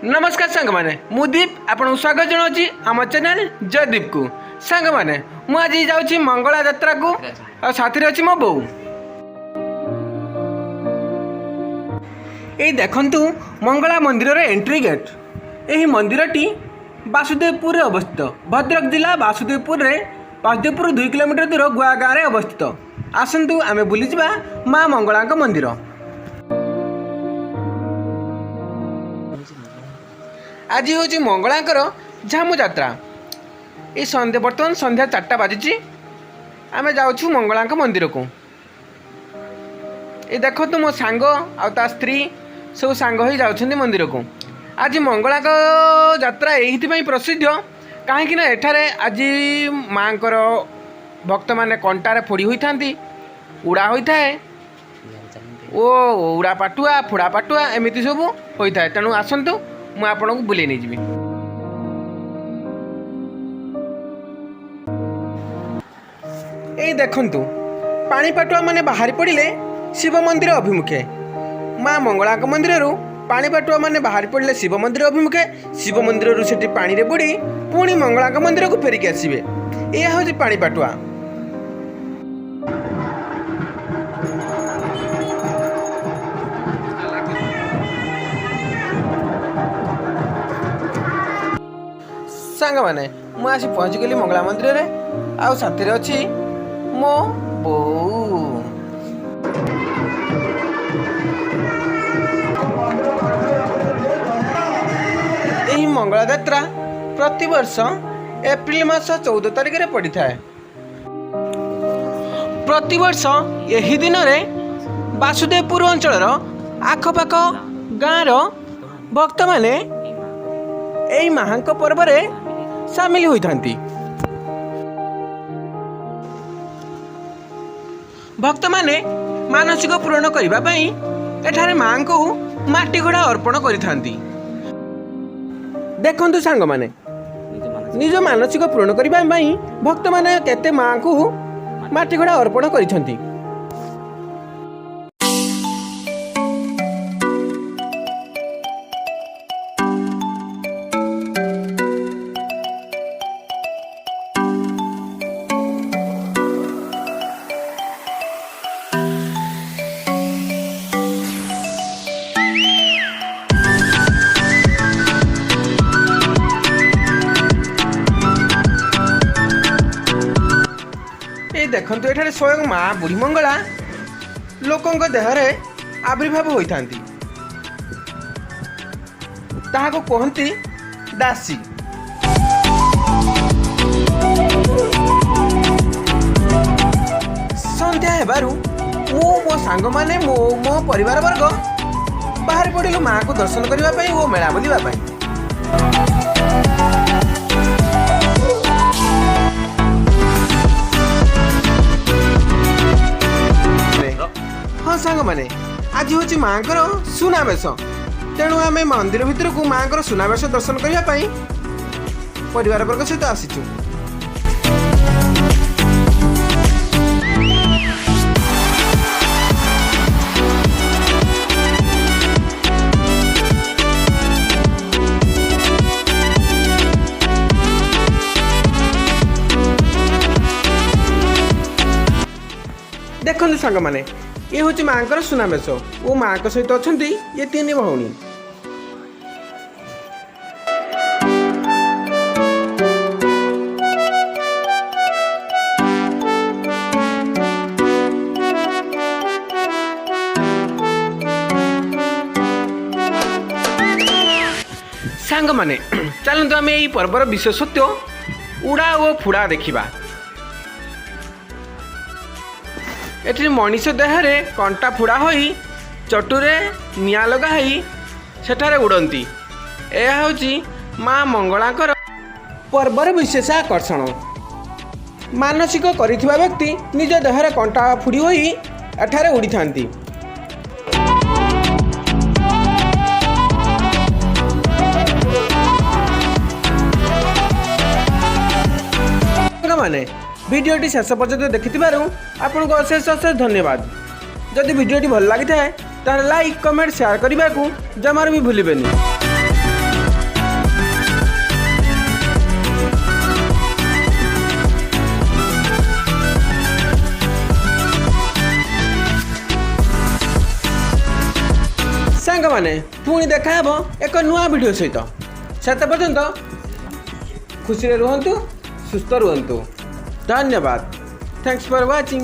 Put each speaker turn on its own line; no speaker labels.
नमस्कार सांग मैंने मुदीप आपन स्वागत जनावि आम चैनल जयदीप को सांग मैंने मुझे जाऊँगी मंगला यात्रा को और साथी अच्छी मो बो ये देखंतु मंगला मंदिर एंट्री गेट यही मंदिरटी वासुदेवपुर अवस्थित भद्रक जिला वासुदेवपुर 2 किलोमीटर दूर गुआ गाँव में अवस्थित आसतु आमे बुली जा माँ मंगला मंदिर। आज हूँ मंगलांकर झामु यात्रा ये संध्या बर्तमान संध्या 4टा बाजी आम जाऊँ मंगला मंदिर को ये देखो तो मो सांग आ स्त्री सब सांग हो जाउछन्ती मंदिर को। आज मंगला यात्रा यही प्रसिद्ध कहीं एठारे आज माँ भक्त मैंने कंटारे फोड़ी होता उड़ा होता है ओ उड़ा पाटुआ फोड़ा पाटुआ एमती सब होता है। तेणु आसतु मैं आपन को बुले नहीं जी। ये देखंतु पानी पाटुआ माने बाहरी पड़े शिव मंदिर अभिमुखे माँ मंगला मंदिर पानी पाटुआ माने बाहरी पड़े शिव मंदिर अभिमुखे शिव मंदिर से पानी रे बुड़ी पुणी मंगला मंदिर को फेरिक आसबे यह हूँ पानी पाटुआ। सांग मैंने मुझे पहुँची गली मंगला मंदिर में आउ साथी अच्छी मो बो। यही मंगला यात्रा प्रति वर्ष एप्रिल मास 14 तारिख में पड़ी था। प्रति वर्ष यही दिन में वासुदेवपुर अंचल आखपाख गाँव भक्त माने यही महांक पर्व सामिल होती भक्त माने मानसिक पूरण करने एठारे माँ को माटी घोड़ा अर्पण करिथांती। देखंतु सांग माने निज मानसिक पूरण करने भक्त माने केते माँ को माटी घोड़ा अर्पण करिथांती। देखंतु एठारे स्वयं माँ बुढ़ी मंगला लोकों देहरे आविर्भाव होता ताहाको कहती दासी। संध्या हेबारु मो सांग माने मो परिवार वर्ग बाहर पड़िलु माँ को दर्शन करने वो मेला बुलवाई। हाँ सांग माने आज हूँ माँ सुनावेश तेणु आम मंदिर भितर को माँ सुनावेश दर्शन करने परिवार वर्ग सहित आसीचु। देखो सांग माने ये हूँ माँ सुनावेश वो माँ सहित अच्छा ये 3 भौणी। सांग माने चलतु आम यही पर्वर विशेषत्व उड़ा और फुड़ा देखा। एठी मनीष देहरे कंटा फुड़ा होई चटुरे निया लगा होई सेठारे उड़ंती यह हूँ माँ मंगलांकर पर्वर विशेष आकर्षण। मानसिक करिथिबा व्यक्ति निज देहरे कंटा फुड़ी होई एठारे उड़ी थांती। माने भिडियोटी शेष पर्यंत देखि आपको अशेष अशेष धन्यवाद। जदि भिडियोटी भल लगी है तार लाइक कमेंट शेयर करने को जमार भी भूलें। ସାଙ୍ଗମାନେ ପୁଣି ଦେଖା ହେବ ଏକ ନୂଆ ଭିଡ଼ିଓ ସହିତ। ସେତେ ପର୍ଯ୍ୟନ୍ତ ଖୁସିରେ ରୁହନ୍ତୁ, ସୁସ୍ଥ ରୁହନ୍ତୁ। ଧନ୍ୟବାଦ। Thanks for watching.